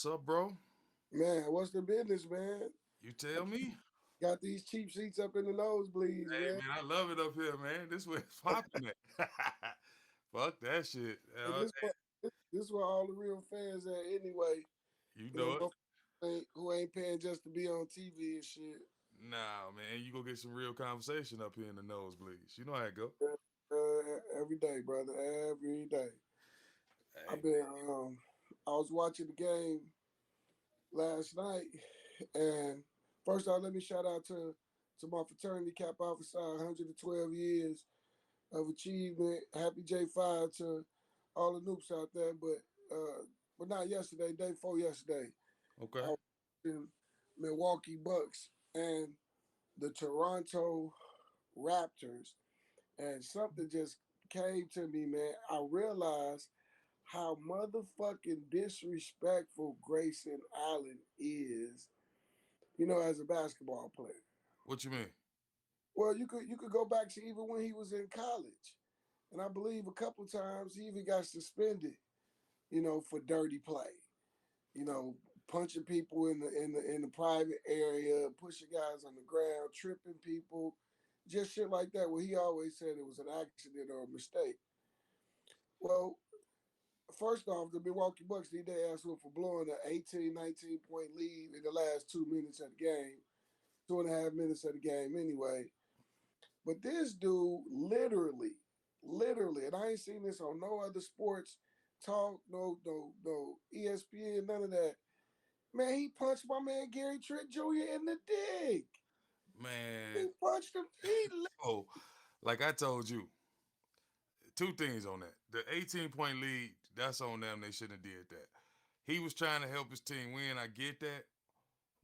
What's up, bro? Man, what's the business, man? You tell me. Got these cheap seats up in the nosebleeds, Hey, man. man, I love it up here, man. This where it's popping at. Fuck that shit. And this where all the real fans at anyway. You You know, know it. who ain't paying just to be on TV and shit. Nah, man, you go get some real conversation up here in the nosebleeds. You know how it go. Every day, brother. Every day. I've Hey, been I was watching the game last night, and first off, let me shout out to my fraternity cap officer, 112 years of achievement. Happy J5 to all the noops out there, but not yesterday, day before yesterday. I okay. was in Milwaukee Bucks and the Toronto Raptors, and something just came to me, man. I realized how motherfucking disrespectful Grayson Allen is, as a basketball player. What you mean? Well, you could go back to even when he was in college, and I believe a couple times he even got suspended, for dirty play. Punching people in the private area, pushing guys on the ground, tripping people, just shit like that. Well, he always said it was an accident or a mistake. Well, first off, the Milwaukee Bucks need their ass whooped for blowing an 18, 19 point lead in the last 2 minutes of the game, 2.5 minutes of the game anyway. But this dude literally, and I ain't seen this on no other sports talk, no ESPN, none of that. Man, he punched my man Gary Trent Jr. in the dick. Man, He punched him. oh, like I told you, two things on that. The 18-point lead, that's on them. They shouldn't have did that. He was trying to help his team win. I get that.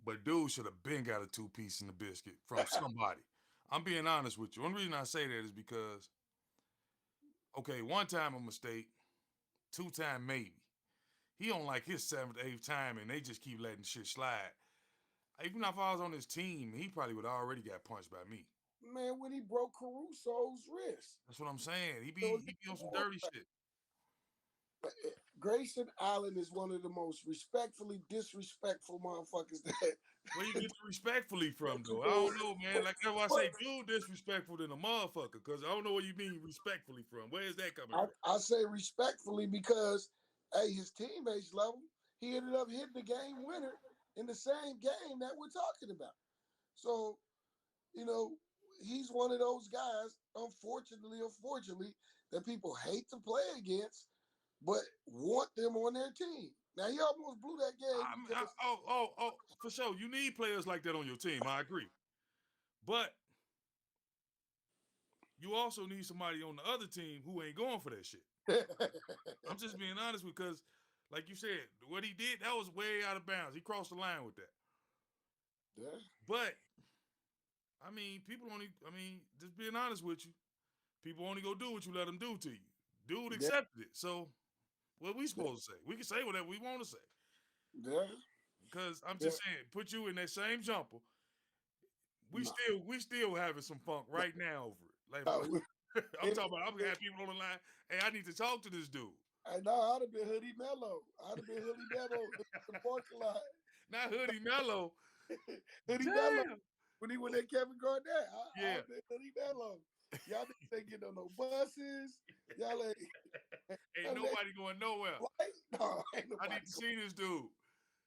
But dude should have been got a two-piece in the biscuit from somebody. I'm being honest with you. One reason I say that is because, okay, one time a mistake, two time maybe. He on like his seventh, eighth time, and they just keep letting shit slide. Even if I was on his team, he probably would have already got punched by me. Man, when he broke Caruso's wrist. That's what I'm saying. He It be was he be on some even more. dirty shit. Grayson Allen is one of the most respectfully disrespectful motherfuckers that. Where you get the respectfully from though? I Well, don't know, man. Like that's why I say dude disrespectful than a motherfucker, because I don't know where you mean respectfully from. Where is that coming from? I say respectfully because, hey, his teammates love him. He ended up hitting the game winner in the same game that we're talking about. So, you know, he's one of those guys, unfortunately, that people hate to play against, but want them on their team. Now, he almost blew that game I mean, because for sure. You need players like that on your team. I agree. But you also need somebody on the other team who ain't going for that shit. I'm just being honest because, like you said, what he did, that was way out of bounds. He crossed the line with that. yeah, But, just being honest with you, people only go do what you let them do to you. Dude yeah, accepted it. So, what we supposed to say? We can say whatever we want to say. yeah, Because I'm yeah. just saying, put you in that same jumper. We No, still we still having some funk no, right now over it. Like no. I'm talking about, I'm gonna have people on the line. Hey, I need to talk to this dude. I know I'd have been Hoodie Mellow. I'd have been Hoodie Mellow in the parking lot. Not Hoodie Mellow. Hoodie Mellow. Damn. When he went at Kevin Garnett, I'd Yeah. have been Hoodie Mellow. Y'all niggas ain't getting on no buses. Y'all ain't Ain't none of that nobody going nowhere. flight. No, ain't I need nobody to going. see this dude.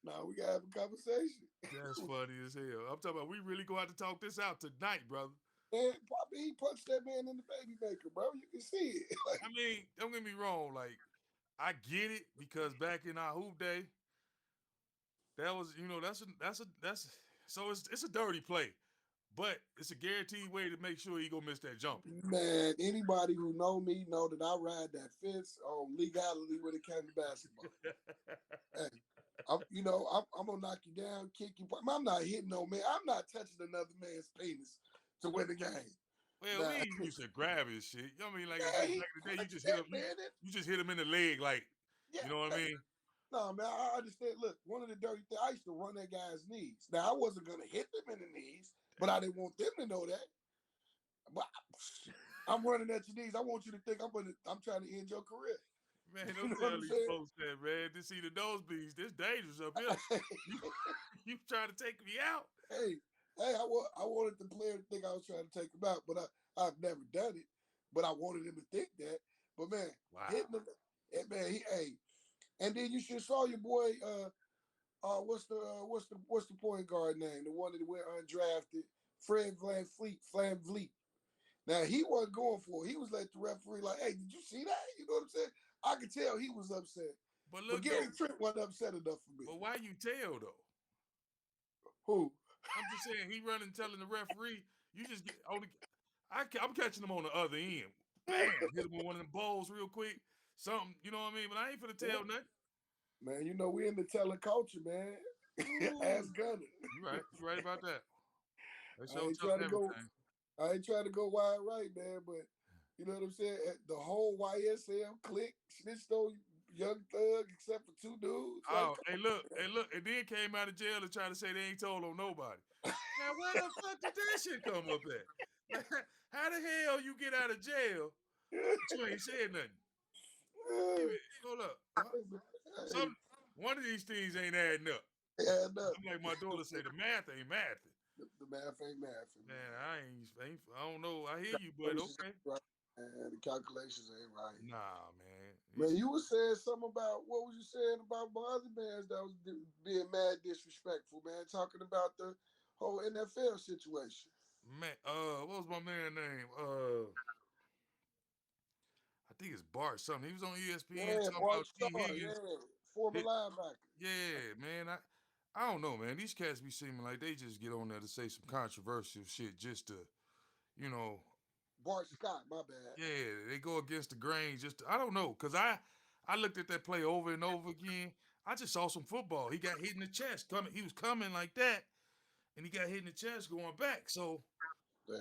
No, we gotta have a conversation. That's funny as hell. I'm talking about we really going to have to talk this out tonight, brother. And probably he punched that man in the baby maker, bro. You can see it. I mean, don't get me wrong. Like, I get it because back in our hoop day, that was, that's so it's a dirty play, but it's a guaranteed way to make sure he gonna miss that jumper. Man, anybody who know me know that I ride that fence on legality when it comes to basketball. Hey, I'm gonna knock you down, kick you. I'm not hitting no man. I'm not touching another man's penis to win the game. Well, we Nah, ain't used to grab his shit. You know what I mean? Like I yeah, said, he back in the day, you punched just hit that him. You, man. you just hit him in the leg, like Yeah, you know what I mean? no, man, I understand. Look, one of the dirty things, I used to run that guy's knees. Now, I wasn't going to hit them in the knees, but I didn't want them to know that. But I'm running at your knees. I want you to think I'm trying to end your career. Man, You don't know what tell I'm these saying? folks that, man. To see the nosebleeds, this dangerous up here. You, you trying to take me out? hey, I wanted the player to think I was trying to take him out, but I've never done it. But I wanted him to think that. But man, Wow. hitting him, and man, and then you should saw your boy. What's the point guard name? The one that went undrafted, Fred VanVleet. Now he wasn't going for it. He was letting the referee like, hey, did you see that? You know what I'm saying? I could tell he was upset. But But look Gary though. Trent wasn't upset enough for me. But why you tell though? Who? I'm just saying he running telling the referee. You just get only. I'm catching him on the other end. Bam! Hit him with one of them balls real quick. Something, you know what I mean? But I ain't finna tell nothing. Man, you know we in the telling culture, man. Ask Gunner. You right. You right about that. That's I your ain't telling trying to go. everything. I ain't trying to go wide right, man. But you know what I'm saying. The whole YSL clique snitched on Young Thug, except for two dudes. Oh, hey, look, and then came out of jail and tried to say they ain't told on nobody. Now, where the fuck did that shit come up at? How the hell you get out of jail but you ain't said nothing? Hold up. Hey, One of these things ain't adding up. yeah, no. I'm like my daughter say, the math ain't mathing. The math ain't math. Man, I don't know. I hear you, but okay. Right. And the calculations ain't right. Nah, man. Man, you was saying something about what was you saying about my other man's that was being mad disrespectful, man, talking about the whole NFL situation. Man, what was my man name? I think it's Bart something. He was on ESPN Yeah, talking Bart about T. Starr, Higgins. yeah, former linebacker. Yeah, man. I don't know, man. These cats be seeming like they just get on there to say some controversial shit just to, you know, Bart Scott, my bad. yeah, they go against the grain just to, I don't know, cause I looked at that play over and over again. I just saw some football. He got hit in the chest coming. He was coming like that, and he got hit in the chest going back. So Yeah.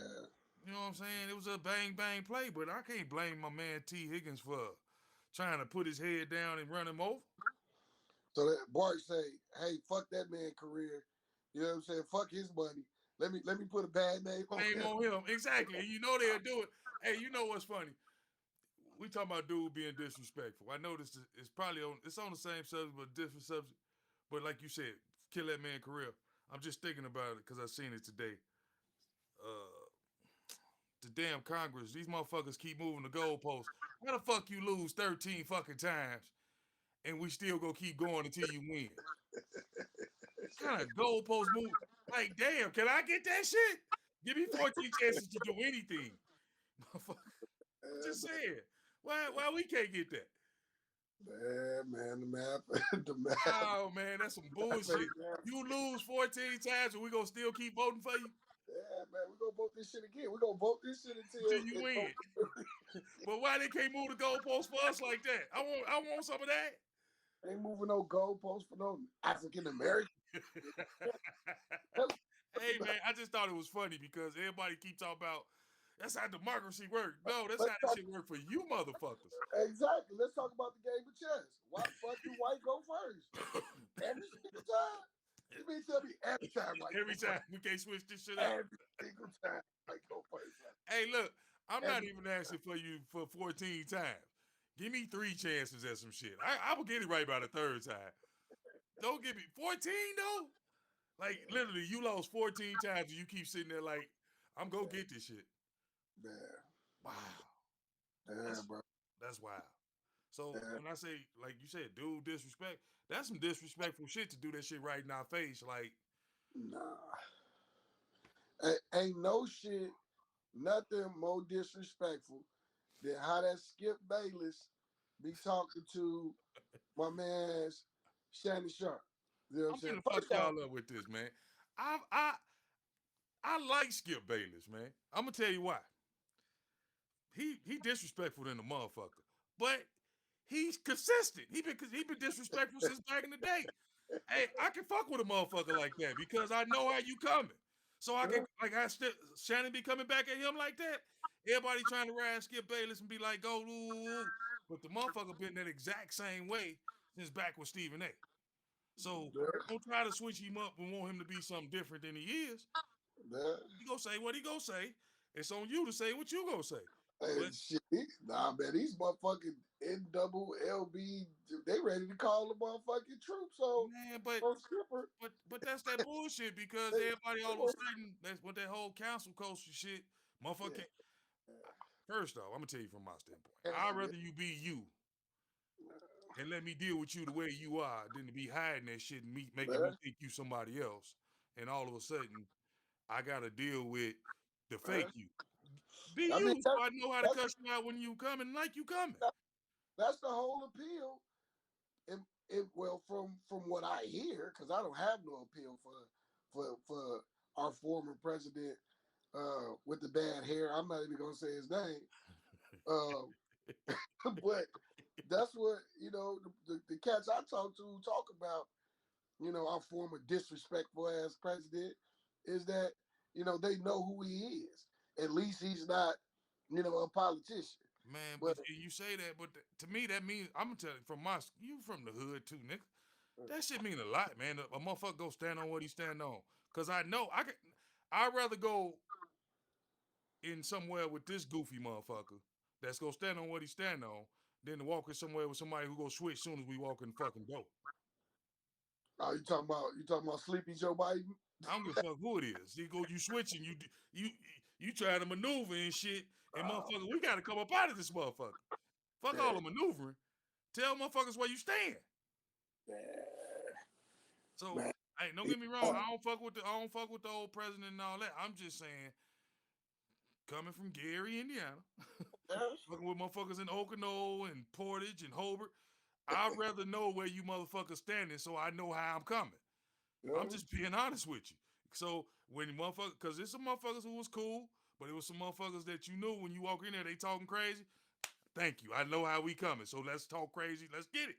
you know what I'm saying? It was a bang bang play, but I can't blame my man T. Higgins for trying to put his head down and run him over. So that Bart say, hey, fuck that man career. You know what I'm saying? Fuck his money. Let me put a bad name on Name him. on him. Exactly. And you know they'll do it. Hey, you know what's funny? We talking about dude being disrespectful. I know this is probably on the same subject, but different subject. But like you said, kill that man career. I'm just thinking about it because I seen it today. The damn Congress, these motherfuckers keep moving the goalposts. How the fuck you lose 13 fucking times and we still go keep going until you win? Kind of goalpost move. Like, damn, can I get that shit? Give me 14 chances to do anything. Motherfucker. Just saying. Why we can't get that? Man, the math, the math. Oh man, that's some bullshit. You lose 14 times and we gonna still keep voting for you? Yeah, man, we're gonna vote this shit again. We're gonna vote this shit Until you win. But why they can't move the goalposts for us like that? I want some of that. Ain't moving no goalposts for no African American. Hey man, I just thought it was funny because everybody keep talking about that's how democracy works. No, that's how that shit work for you motherfuckers. Exactly. Let's talk about the game of chess. Why the fuck do white go first? Every single time. You mean tell me every time white Every go time first. we can't switch this shit up. Every single time white go first. Hey, look, I'm not even asking for you for 14 times. Give me 3 chances at some shit. I will get it right by the third time. Don't give me 14 though. Like literally, you lost 14 times and you keep sitting there like, I'm gonna get this shit. Yeah. Wow. Yeah, bro. That's wild. So when I say, like you said, dude, disrespect, that's some disrespectful shit to do that shit right in our face. Like, nah. Ain't no shit, nothing more disrespectful than how that Skip Bayless be talking to my man's Shannon Sharp. You know what I'm I'm saying? gonna fuck y'all up with this, man. I like Skip Bayless, man. I'm gonna tell you why. He disrespectful than the motherfucker, but he's consistent. He been disrespectful since back in the day. Hey, I can fuck with a motherfucker like that because I know how you coming. So I can Shannon be coming back at him like that. Everybody trying to ride Skip Bayless and be like, go, ooh, but the motherfucker been that exact same way since back with Stephen A. So don't try to switch him up and want him to be something different than he is. He gonna say what he gonna say. It's on you to say what you gonna say. But Shit, nah, man, these motherfucking NLLB, they ready to call the motherfucking troops man, but on Skipper. but that's that bullshit because They, everybody they all of a want- sudden that's with that whole council culture shit, motherfucker. yeah, First off, I'm gonna tell you from my standpoint, I'd yeah, rather you be you and let me deal with you the way you are than to be hiding that shit and making me man, think you somebody else. And all of a sudden, I gotta deal with the fake man. you. Be I mean, you, so I know how to that's cuss you out when you coming, like you coming. that's the whole appeal. Well, from what I hear, because I don't have no appeal for our former president with the bad hair. I'm not even gonna say his name. Um, but that's what the cats I talk to talk about. Our former disrespectful ass president is that they know who he is. At least he's not a politician. Man, but But you say that, but to me that means I'm gonna tell you from you from the hood too, nigga. That shit mean a lot, man. A motherfucker go stand on what he stand on. Cause I know I'd rather go in somewhere with this goofy motherfucker that's gonna stand on what he stand on than to walk in somewhere with somebody who go switch soon as we walk in the fucking door. you talking about Sleepy Joe Biden? I don't give a fuck who it is. You switching, you you try to maneuver and shit, and motherfucker, we gotta come up out of this motherfucker. Fuck all Yeah, the maneuvering. Tell motherfuckers where you stand. So, man. hey, don't get me wrong. I don't fuck with the old president and all that. I'm just saying, coming from Gary, Indiana, fucking with motherfuckers in Okino and Portage and Hobart, I'd rather know where you motherfuckers standing so I know how I'm coming. I'm just being honest with you. So when motherfuckers, because there's some motherfuckers who was cool, but it was some motherfuckers that you knew when you walk in there, they talking crazy. Thank you. I know how we coming. So let's talk crazy. Let's get it.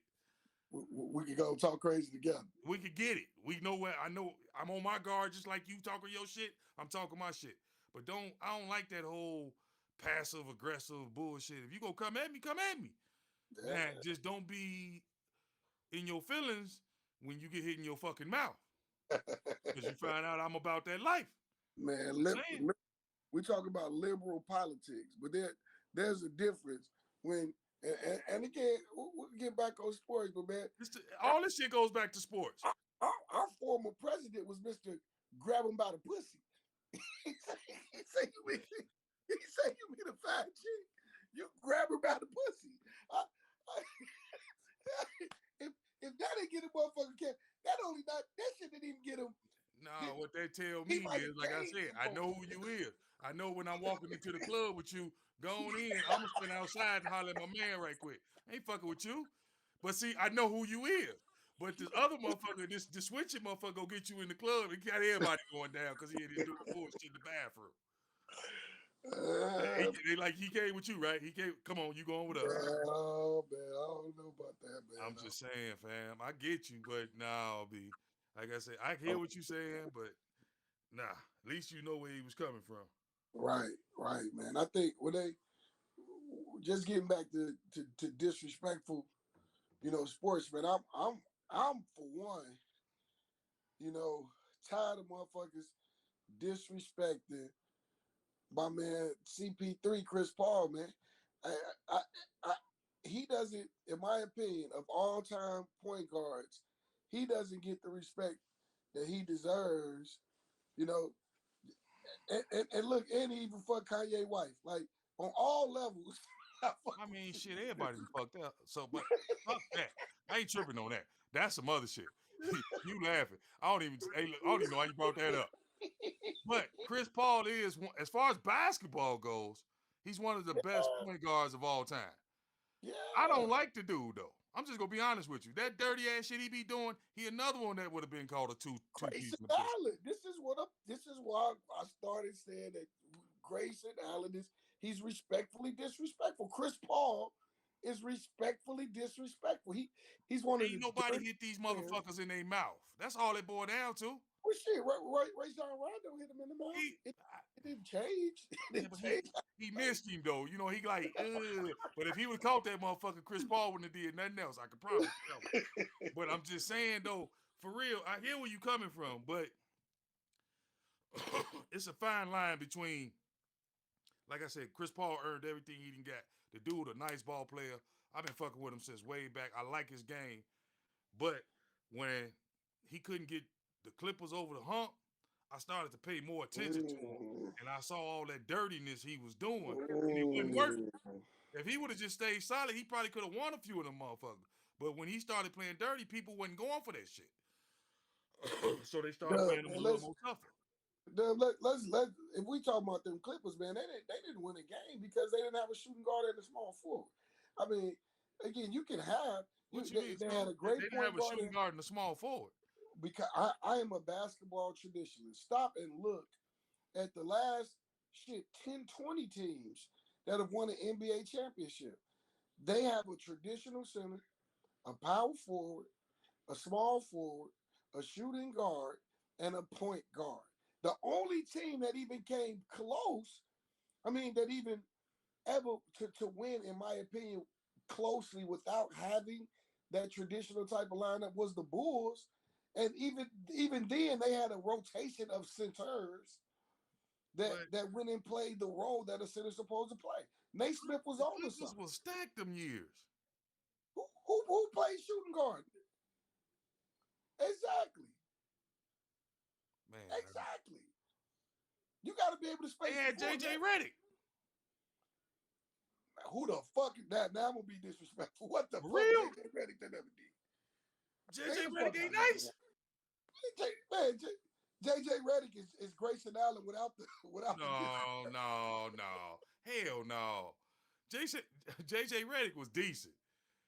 We could go talk crazy together. We could get it. We know where I know I'm on my guard just like you talking your shit. I'm talking my shit. But I don't like that whole passive aggressive bullshit. If you go come at me, come at me. Yeah. Man, just don't be in your feelings when you get hit in your fucking mouth. Because you find out I'm about that life. Man, we talk about liberal politics, but there's a difference when and again we'll get back on sports, but man, all this shit goes back to sports. Our former president was Mr. Grab him by the pussy. he say you be the fat chick. You grab her by the pussy. If that didn't get a motherfucker kid, that shit didn't even get him. No, what they tell me is, like I said, I know who you is. I know when I'm walking into the club with you, going in, I'm gonna stand outside and holler at my man right quick. I ain't fucking with you. But see, I know who you is. But this other motherfucker, this switching motherfucker go get you in the club and got everybody going down because he had to do the bullshit in the bathroom. They like he came with you, right? He came. Come on, you going with us? Oh man, I don't know about that, man. I'm just saying, fam. I get you, but nah, B. Like I said, I hear what you saying, but nah. At least you know where he was coming from. Right, man. I think when they just getting back to disrespectful, sports, man. I'm for one, tired of motherfuckers disrespecting my man CP3 Chris Paul, man. He doesn't, in my opinion, of all time point guards, he doesn't get the respect that he deserves, you know. And look, and he even fucked Kanye wife, like on all levels. I mean, shit, everybody fucked up. So, but fuck that. I ain't tripping on that. That's some other shit. You laughing? I don't even know why you brought that up. But Chris Paul is, as far as basketball goes, he's one of the best point guards of all time. Yeah. I don't like the dude though. I'm just gonna be honest with you. That dirty ass shit he be doing, he another one that would have been called a two-piece. This is why I started saying that Grayson Allen he's respectfully disrespectful. Chris Paul is respectfully disrespectful. He's one of the nobody hit these motherfuckers in their mouth. That's all it boiled down to. Well, shit, Rajon Rondo hit him in the mouth. It didn't change. He missed him though. He like, but if he would caught that motherfucker, Chris Paul wouldn't have did nothing else. I can promise you. But I'm just saying though, for real, I hear where you coming from, but it's a fine line between Like I said, Chris Paul earned everything he didn't got. The dude, a nice ball player. I've been fucking with him since way back. I like his game. But when he couldn't get the Clippers over the hump, I started to pay more attention to him. Mm, And I saw all that dirtiness he was doing, and it wasn't working. mm. If he would have just stayed solid, he probably could have won a few of them motherfuckers. But when he started playing dirty, people wasn't going for that shit. So they started Duh, playing him a man, little more tougher. let's if we talk about them Clippers, man, they didn't win a game because they didn't have a shooting guard and a small forward. I mean, again, you can have What you mean? they had a great They didn't point have a guard shooting guard and a small forward. because I am a basketball traditionalist. Stop and look at the last 10, 20 teams that have won an NBA championship. They have a traditional center, a power forward, a small forward, a shooting guard, and a point guard. The only team that even came close, that even ever to win, in my opinion, closely without having that traditional type of lineup was the Bulls. And even then, they had a rotation of centers that went and played the role that a center's supposed to play. Nate Smith was the on to Clippers something. was stacked them years. Who played shooting guard? Exactly. Man, Exactly. You got to be able to space. they had JJ Redick. Who the fuck is that? Now I'm gonna be disrespectful. What the For fuck real? JJ Redick that ever did? JJ the Redick fuck ain't out of nice. Man, JJ Redick is Grayson Allen without the No. Hell no. JJ Redick was decent.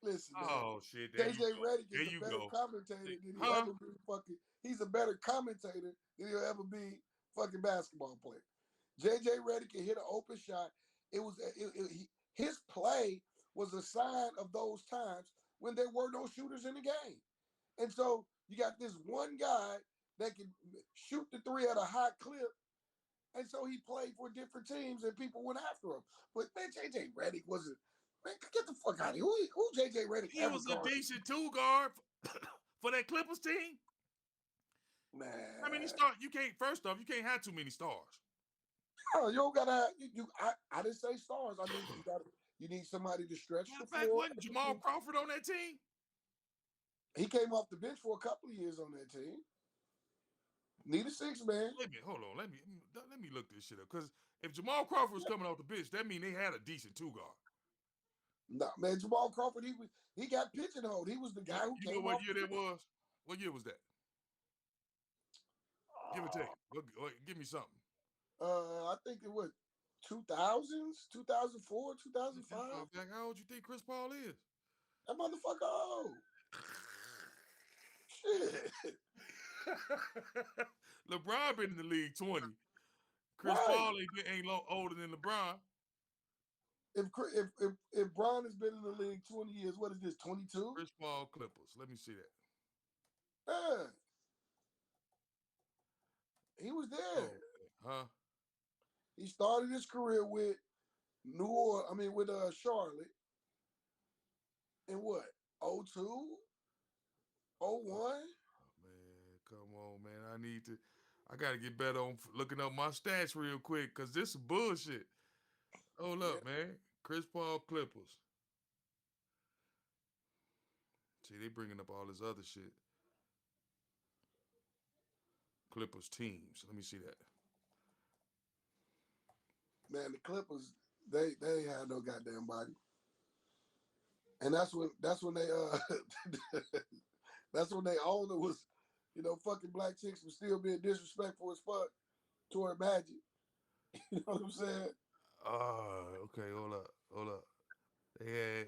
Listen, man. Oh shit, there you JJ go. Redick There is a you better go. commentator than he'll Huh? ever be fucking. He's a better commentator than he'll ever be fucking basketball player. JJ Redick can hit an open shot. His play was a sign of those times when there were no shooters in the game. And so you got this one guy that can shoot the three at a high clip. And so he played for different teams and people went after him. But man, JJ Redick wasn't. Man, get the fuck out of here. Who JJ Redick He ever was a guarded? decent two guard for that Clippers team. Man. How many stars? You can't. First off, you can't have too many stars. Oh, you don't gotta. I didn't say stars. I mean, you need somebody to stretch Matter the of fact, floor. wasn't Jamal Crawford on that team? He came off the bench for a couple of years on that team. Need a six man. Wait a minute, hold on. Let me look this shit up. Because if Jamal Crawford was coming off the bench, that mean they had a decent two guard. No, man, Jamal Crawford. He got pigeonholed. He was the guy who You came know what off year the that bench. was? What year was that? Give or take. Give me something. I think it was 2000s, 2004, 2005. How old you think Chris Paul is? That motherfucker old. Shit. LeBron been in the league 20. Chris Right. Paul ain't older than LeBron. If Bron has been in the league 20 years, what is this, 22? Chris Paul Clippers. Let me see that. Yeah. He was there. Huh? He started his career with Charlotte. In what? 02? 01? Man, come on, man. I gotta get better on looking up my stats real quick, cause this is bullshit. Hold up, man. Chris Paul Clippers. See, they bringing up all this other shit. Clippers teams. Let me see that. Man, the Clippers, they had no goddamn body. And that's when they that's when they owner was, fucking black chicks was still being disrespectful as fuck toward Magic. You know what I'm saying? Okay, hold up. They had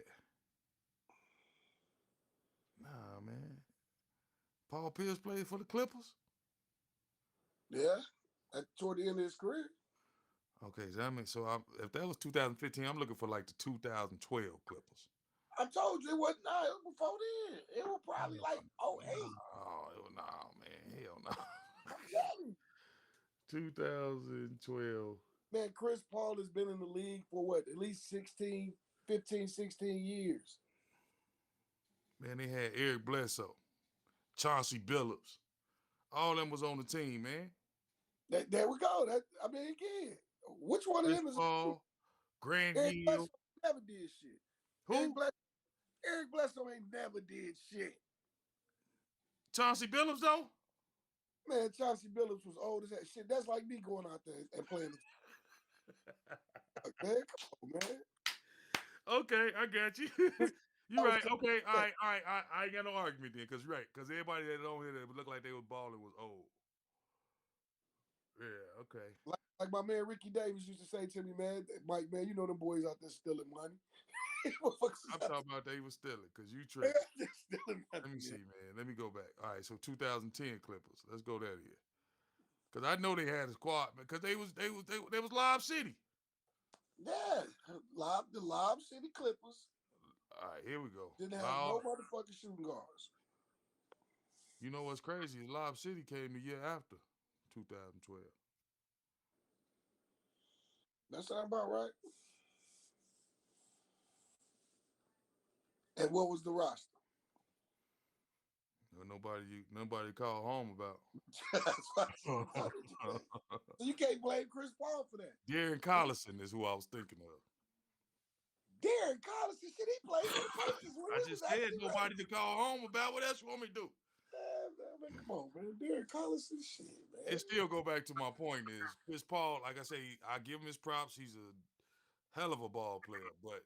Nah, man. Paul Pierce played for the Clippers? Yeah. Toward the end of his career. Okay, so if that was 2015, I'm looking for like the 2012 Clippers. I told you it wasn't. It was before then. It was probably like 08. Oh, no, man. Hell no. I'm telling you. 2012. Man, Chris Paul has been in the league for what? At least 16 years. Man, they had Eric Bledsoe, Chauncey Billups. All them was on the team, man. There we go. Again, Which one of Chris them is Paul, Grant Eric Hill. Bledsoe? Never did shit. Who? Eric Bledsoe ain't never did shit. Chauncey Billups, though? Man, Chauncey Billups was old as that shit. That's like me going out there and playing the man. Come on, man. Okay, I got you. You're right. Okay, all right. I ain't got no argument then, because you're right. Because everybody that on here that looked like they was balling was old. Yeah, okay. Like my man Ricky Davis used to say to me, man, Mike, man, you know them boys out there stealing money. I'm talking about they was stealing, because you tripping. Let me see, man. Let me go back. All right, so 2010 Clippers. Let's go there here. Because I know they had a squad, because they was Lob City. Yeah, the Lob City Clippers. All right, here we go. Didn't have no motherfucking shooting guards. You know what's crazy? Lob City came the year after 2012. That sound about right. And what was the roster? Nobody called home about. So you can't blame Chris Paul for that. Darren Collison is who I was thinking of. Darren Collison, shit, he played for the Pacers. I just said nobody to call home about. What else you want me to do? Man, come on, man. Darren Collison, shit, man. It still go back to my point is Chris Paul, like I say, I give him his props. He's a hell of a ball player, but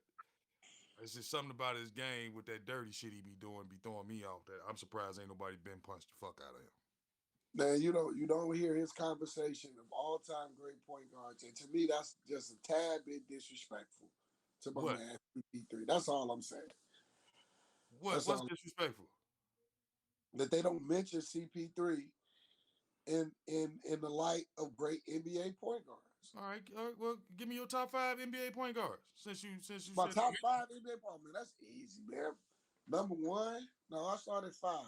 it's just something about his game with that dirty shit he be doing, be throwing me off. That I'm surprised ain't nobody been punched the fuck out of him. Man, you don't hear his conversation of all-time great point guards, and to me, that's just a tad bit disrespectful to my man CP3. That's all I'm saying. What's disrespectful? That they don't mention CP3 in the light of great NBA point guards. All right, well, give me your top 5 NBA point guards since you my said top 5 NBA point. Man, that's easy, man. Number 1. No, I started 5.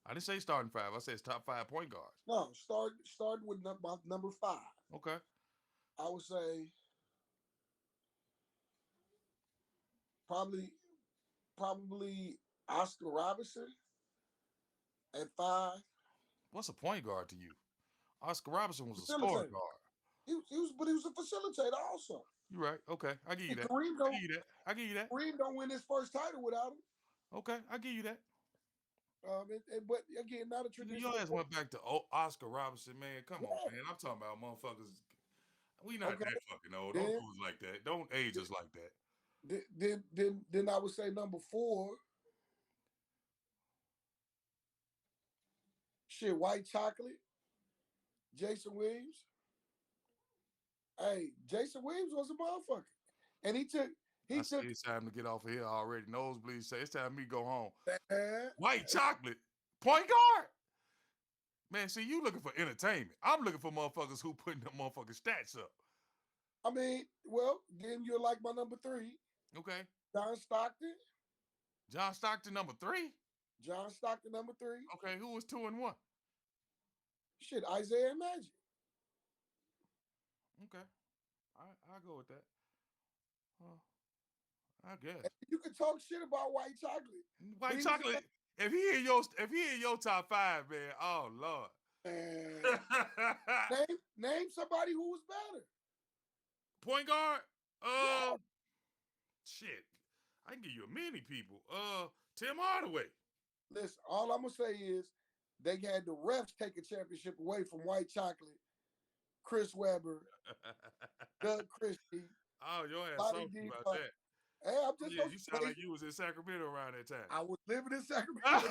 I didn't say starting 5. I said top 5 point guards. No, starting with number 5. Okay. I would say probably Oscar Robertson at 5. What's a point guard to you? Oscar Robertson was a scoring guard. He was a facilitator also. You're right. Okay, I give you that. I give you that. Kareem don't win his first title without him. Okay, I give you that. But again, not a traditional. Your ass went back to Oscar Robertson, man. Come on, man. I'm talking about motherfuckers. We not that fucking old. Don't do us like that. Don't age us like that. Then I would say number 4. Shit, White Chocolate. Jason Williams. Hey, Jason Williams was a motherfucker. And he took it's time to get off of here already. Nosebleed say it's time for me to go home. White Chocolate. Point guard. Man, see, you looking for entertainment. I'm looking for motherfuckers who putting them motherfucking stats up. I mean, well, then you're like my number 3. Okay. John Stockton. John Stockton number 3? John Stockton number 3. Okay, who was 2 and 1? Shit, Isaiah and Magic. Okay. I'll go with that. I guess. You can talk shit about White Chocolate. White Chocolate. If he in your top 5, man, oh Lord. Name somebody who was better. Point guard? Shit. I can give you many people. Tim Hardaway. Listen, all I'm gonna say is they had the refs take a championship away from White Chocolate, Chris Webber, Doug Christie. Oh, your ass talking about that. Hey, I'm just you sound like you was in Sacramento around that time. I was living in Sacramento.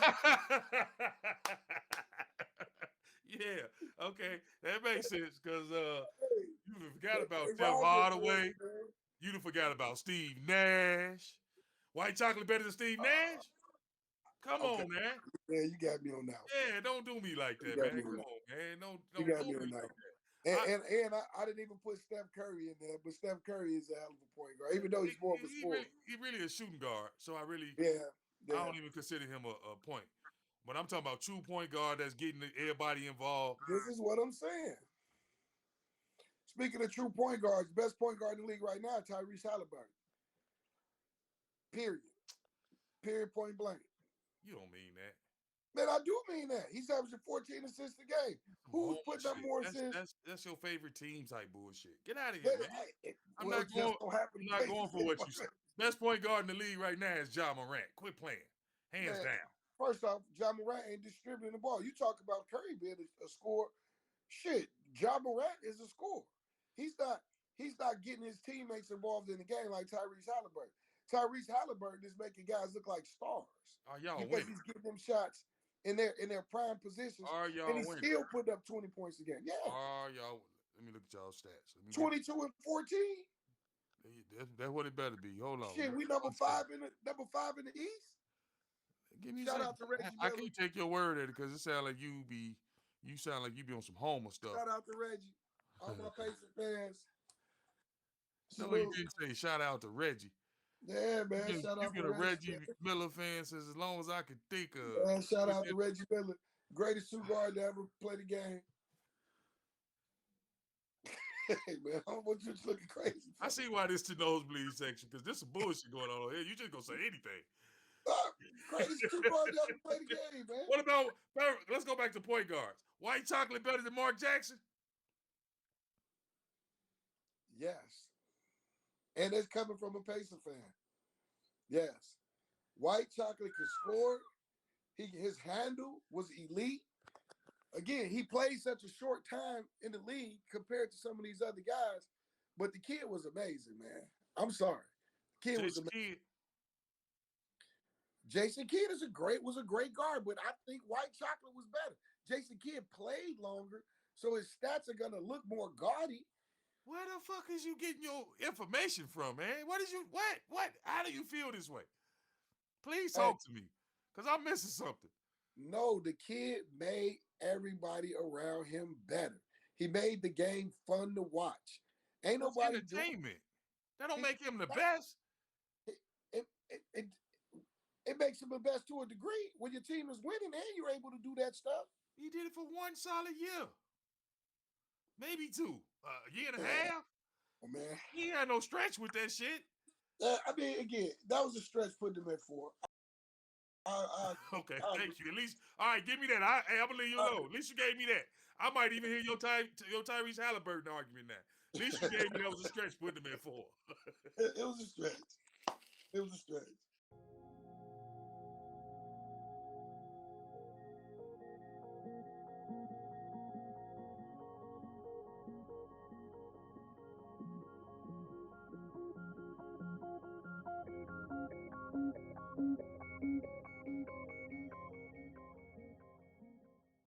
Yeah, okay. That makes sense because you forgot about Tim Hardaway. You forgot about Steve Nash. White Chocolate better than Steve Nash? Come on, man. Yeah, you got me on that. Yeah, don't do me like that, man. Come on, man. Don't you got me on that. And I didn't even put Steph Curry in there, but Steph Curry is a hell of a point guard, even though he's more of a scorer. He really a shooting guard, so I don't even consider him a point. But I'm talking about true point guard that's getting everybody involved. This is what I'm saying. Speaking of true point guards, best point guard in the league right now, Tyrese Halliburton. Period. Point blank. You don't mean that. Man, I do mean that. He's averaging 14 assists a game. Who's putting up Bullshit. more assists? That's your favorite team type bullshit. Get out of here, But man. I'm well, not it just going. so happened I'm he not plays going the for what you same. said. Best point guard in the league right now is Ja Morant. Quit playing, hands Man, down. first off, Ja Morant ain't distributing the ball. You talk about Curry being a scorer. Shit, Ja Morant is a scorer. He's not. He's not getting his teammates involved in the game like Tyrese Halliburton. Tyrese Halliburton is making guys look like stars Are y'all because winning? he's getting them shots in their prime positions, Are and y'all he's winning? still putting up 20 points a game. Yeah, Are y'all? Let me look at y'all stats. Let me 22 and 14. that's what it better be. Hold on. Let Shit, me we get one stat. number five in the East. Give me a Shout second. out to Reggie I Miller. can't take your word at it because it sounds like you sound like you be on some Homer stuff. Shout out to Reggie. All my Pacers fans. No, you Salute. didn't say shout out to Reggie. Yeah, man. You Shout out been to a Reggie. Reggie Miller fan since as long as I could think of. Man, shout out to Reggie Miller. Greatest two guard to ever play the game. Hey, man, I don't want you to looking crazy. I see why this to nosebleed section because there's some bullshit going on here. You just gonna say anything. Greatest two guard to ever play the game, man. What about? Let's go back to point guards. White chocolate better than Mark Jackson? Yes. And it's coming from a Pacer fan. Yes. White chocolate can score. His handle was elite. Again, he played such a short time in the league compared to some of these other guys, but the kid was amazing, man. I'm sorry, the kid was amazing. Jason Kidd was a great guard, but I think White Chocolate was better. Jason Kidd played longer, so his stats are gonna look more gaudy. Where the fuck is you getting your information from, man? What How do you feel this way? Please talk to me, because I'm missing something. No, the kid made everybody around him better. He made the game fun to watch. Ain't That's nobody entertainment. That don't make him the best. It makes him the best to a degree when your team is winning and you're able to do that stuff. He did it for one solid year. Maybe two. A year and a half? Oh, man. He had no stretch with that shit. I mean, again, that was a stretch putting him at 4. Okay, thank you. At least, all right, give me that. I'm going to leave you alone. At least you gave me that. I might even hear your Tyrese Halliburton argument now. At least you gave me that was a stretch putting him at 4. It was a stretch. It was a stretch.